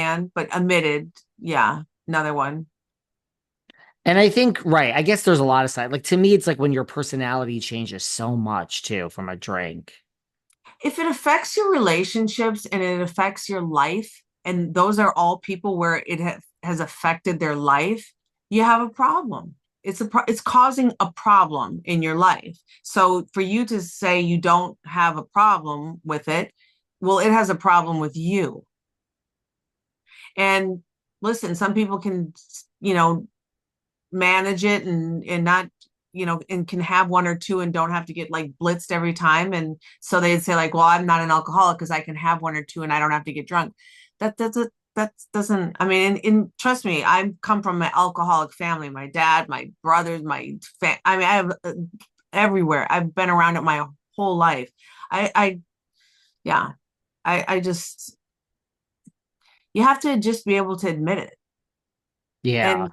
man, but admitted, yeah, another one. And I think, right, I guess there's a lot of side. Like to me, it's like when your personality changes so much too from a drink. If it affects your relationships and it affects your life, and those are all people where has affected their life, you have a problem. It's causing a problem in your life. So for you to say you don't have a problem with it, well, it has a problem with you. And listen, some people can, you know, manage it and not, and can have one or two and don't have to get like blitzed every time. And so they'd say like, well, I'm not an alcoholic because I can have one or two and I don't have to get drunk. That doesn't, I mean, and trust me, I come from an alcoholic family. My dad, my brothers, I mean, I have everywhere. I've been around it my whole life. I yeah, I just, you have to just be able to admit it. Yeah.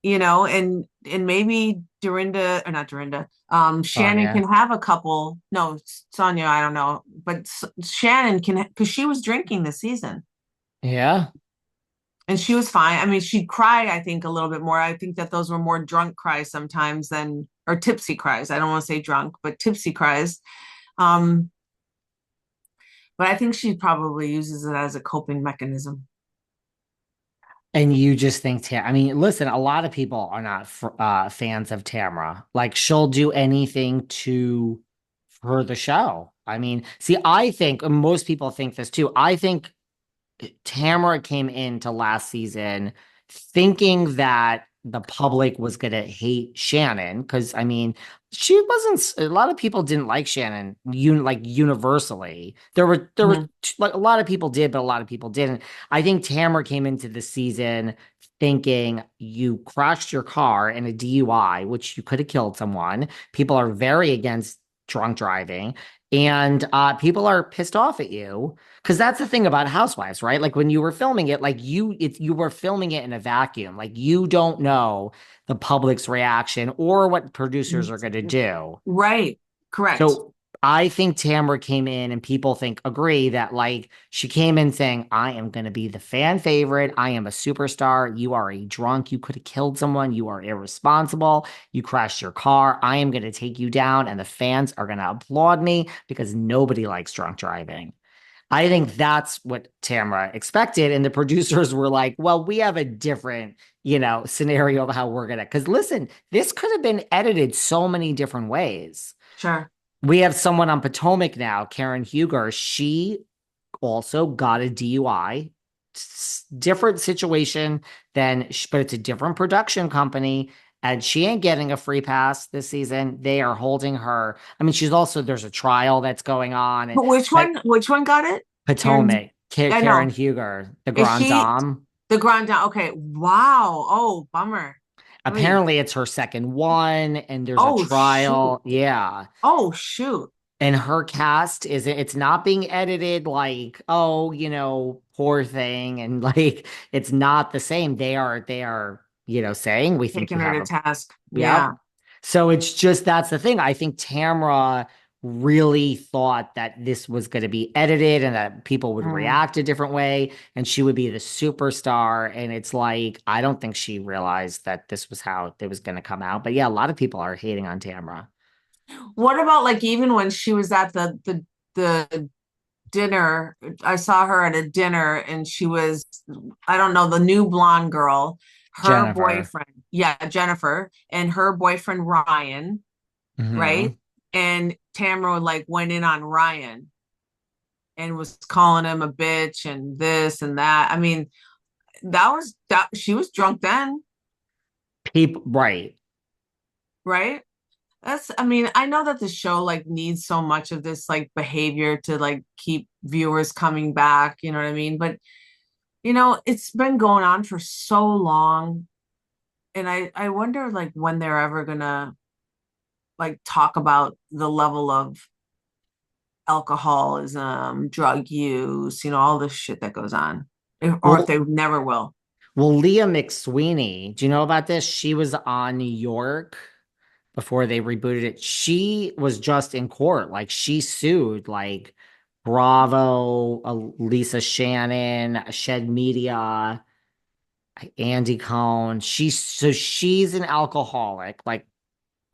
And and maybe Dorinda, or not Dorinda, Shannon Sonia. can have a couple. No, Sonia, I don't know, but Shannon can, because she was drinking this season Yeah. and she was fine. I mean, she cried, I think, a little bit more. I think that those were more drunk cries sometimes than, or tipsy cries. I don't want to say drunk, but tipsy cries. Um, but I think she probably uses it as a coping mechanism. And you just think, I mean, listen, a lot of people are not fans of Tamra. Like, she'll do anything to for the show. I mean, see, I think and most people think this too. I think Tamara came into last season thinking that the public was going to hate Shannon because I mean, she wasn't. A lot of people didn't like Shannon, like universally. There were Mhm. like a lot of people did, but a lot of people didn't. I think Tamara came into the season thinking you crashed your car in a DUI, which you could have killed someone. People are very against drunk driving, and people are pissed off at you because that's the thing about Housewives, right? Like when you were filming it, like you were filming it in a vacuum. Like you don't know the public's reaction or what producers are going to do. Right. Correct. So I think Tamara came in and people agree that like she came in saying, I am going to be the fan favorite. I am a superstar. You are a drunk. You could have killed someone. You are irresponsible. You crashed your car. I am going to take you down and the fans are going to applaud me because nobody likes drunk driving. I think that's what Tamra expected. And the producers were like, well, we have a different, scenario of how we're going to. Because listen, this could have been edited so many different ways. Sure. We have someone on Potomac now, Karen Huger. She also got a DUI. Different situation but it's a different production company. And she ain't getting a free pass this season. They are holding her. I mean, there's a trial that's going on. And But which like, one? Which one got it? Karen. Potomac, I Karen know. Huger, the Is Grand she Dame. the grand down? Okay. Wow. Oh, bummer. Oy. Apparently, it's her second one, and there's a Oh, shoot. trial. Yeah. Oh, shoot. And her cast it's not being edited like, oh, poor thing. And like, it's not the same. They are, saying we think Taking you her have to a, task. yep. Yeah. So it's just that's the thing. I think Tamra really thought that this was going to be edited and that people would Mm. react a different way and she would be the superstar. And it's like, I don't think she realized that this was how it was going to come out. But yeah, a lot of people are hating on Tamra. What about like even when she was at the dinner? I saw her at a dinner and she was, I don't know, the new blonde girl, her Jennifer. boyfriend, yeah, Jennifer, and her boyfriend Ryan, Hmm. right? And Tamara like went in on Ryan and was calling him a bitch and this and that. I mean, that she was drunk then, People, right. right? I mean, I know that the show like needs so much of this like behavior to like keep viewers coming back, you know what I mean? But it's been going on for so long, and I wonder like when they're ever gonna like talk about the level of alcoholism, drug use, all this shit that goes on. Or if Well, they never will. Leah McSweeney, do you know about this? She was on New York before they rebooted it. She was just in court. Like she sued like Bravo, Lisa Shannon, Shed Media, Andy Cohen. She's an alcoholic, like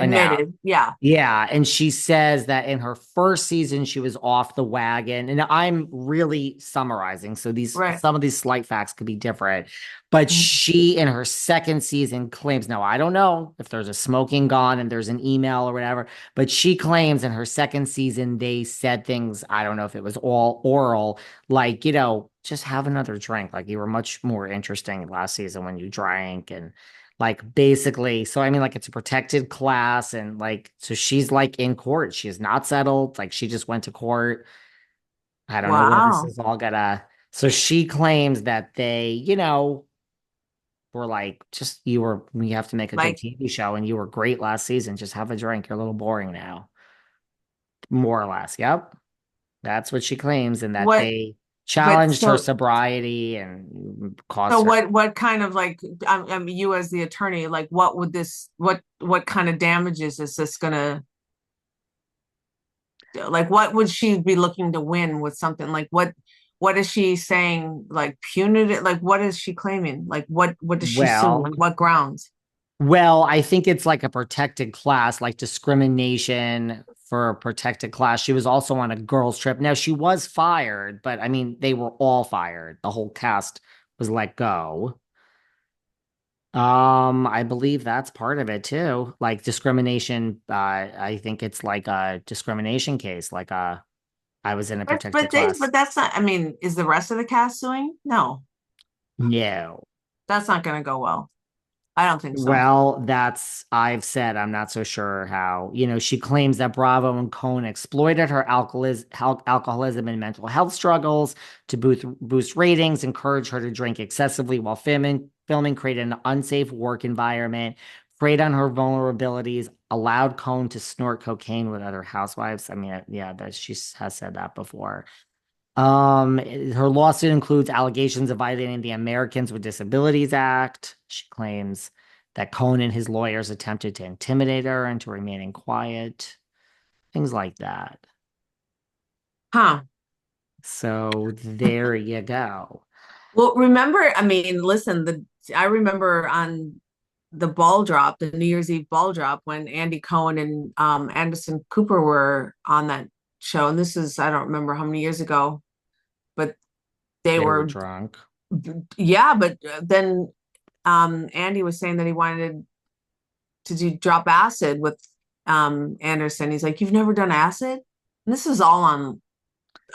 now. Admitted. Yeah. Yeah, and she says that in her first season she was off the wagon. And I'm really summarizing, so these Right. some of these slight facts could be different. But Mhm. she in her second season claims, now I don't know if there's a smoking gun and there's an email or whatever, but she claims in her second season they said things, I don't know if it was all oral, like, just have another drink. Like you were much more interesting last season when you drank and like basically, so I mean, like it's a protected class, and like, so she's like in court. She is not settled. Like she just went to court. I don't know where this Wow. is all gonna. So she claims that they, were like, just you have to make a good Like TV show, and you were great last season. Just have a drink. You're a little boring now, more or less. Yep, that's what she claims, and that what, they but challenged her sobriety and so caused her. what kind of like, I mean, you as the attorney, like what would this, what kind of damages is this gonna, like what would she be looking to win with something like what is she saying, like punitive, like what is she claiming, like what does she sue Well, on what grounds? Well, I think it's like a protected class, like discrimination for a protected class. She was also on a girls' trip. Now, she was fired, but I mean, they were all fired. The whole cast was let go. I believe that's part of it too. Like discrimination, I think it's like a discrimination case, like I was in a protected class. But that's not, I mean, is the rest of the cast suing? No, No. that's not gonna go well. I don't think so. Well, I've said, I'm not so sure how. She claims that Bravo and Cohn exploited her alcoholism and mental health struggles to boost ratings, encourage her to drink excessively while filming created an unsafe work environment, preyed on her vulnerabilities, allowed Cohn to snort cocaine with other housewives. I mean, yeah, that she has said that before. Her lawsuit includes allegations of violating the Americans with Disabilities Act. She claims that Cohn and his lawyers attempted to intimidate her into remaining quiet, things like that. Huh. So there you go. Well, remember, I mean, listen, the I remember on the ball drop, the New Year's Eve ball drop, when Andy Cohen and Anderson Cooper were on that show. And this is, I don't remember how many years ago, but they They were were, drunk. yeah, but then Andy was saying that he wanted to do drop acid with Anderson. He's like, "You've never done acid?" And this is all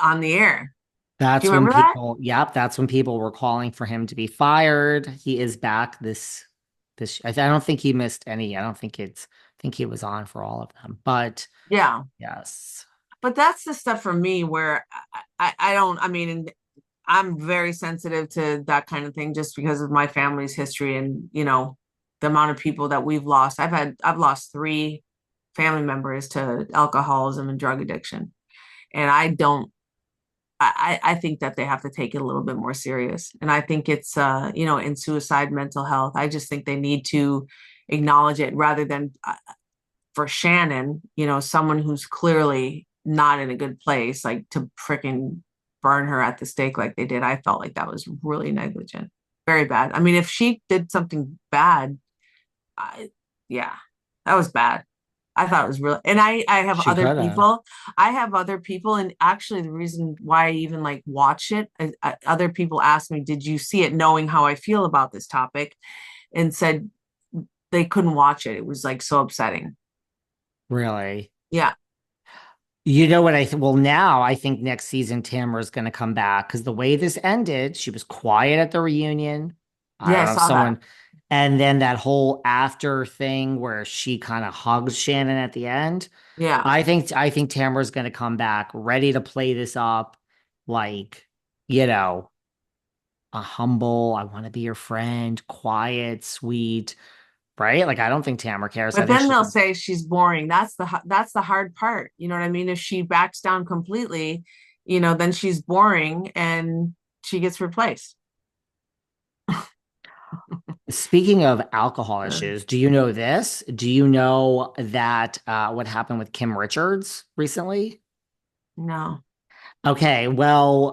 on the air. Do That's you when remember that? yep, that's when people were calling for him to be fired. He is back I don't think he missed any. I think he was on for all of them. But Yeah. yes. But that's the stuff for me where I don't, I mean, and I'm very sensitive to that kind of thing just because of my family's history and, the amount of people that we've lost. I've lost three family members to alcoholism and drug addiction. And I don't, I think that they have to take it a little bit more serious. And I think it's, in suicide, mental health, I just think they need to acknowledge it rather than for Shannon, someone who's clearly not in a good place, like to freaking burn her at the stake like they did. I felt like that was really negligent, very bad. I mean, if she did something bad, I, yeah, that was bad. I thought it was really, and She could have. I have other people, and actually the reason why I even like watch it, other people ask me, did you see it, knowing how I feel about this topic, and said they couldn't watch it. It was like so upsetting. Really. Yeah. You know what well, now I think next season Tamra is going to come back because the way this ended, she was quiet at the reunion. I Yeah, I don't know if saw that. someone, and then that whole after thing where she kind of hugs Shannon at the end. Yeah. I think Tamra's going to come back ready to play this up like, you know, a humble, I want to be your friend, quiet, sweet, right? Like I don't think Tamra cares. I But think then she's they'll gonna, say she's boring. That's the hard part. You know what I mean? If she backs down completely, then she's boring and she gets replaced. Speaking of alcohol Uh, issues, do you know this? Do you know that what happened with Kim Richards recently? no. Okay, well,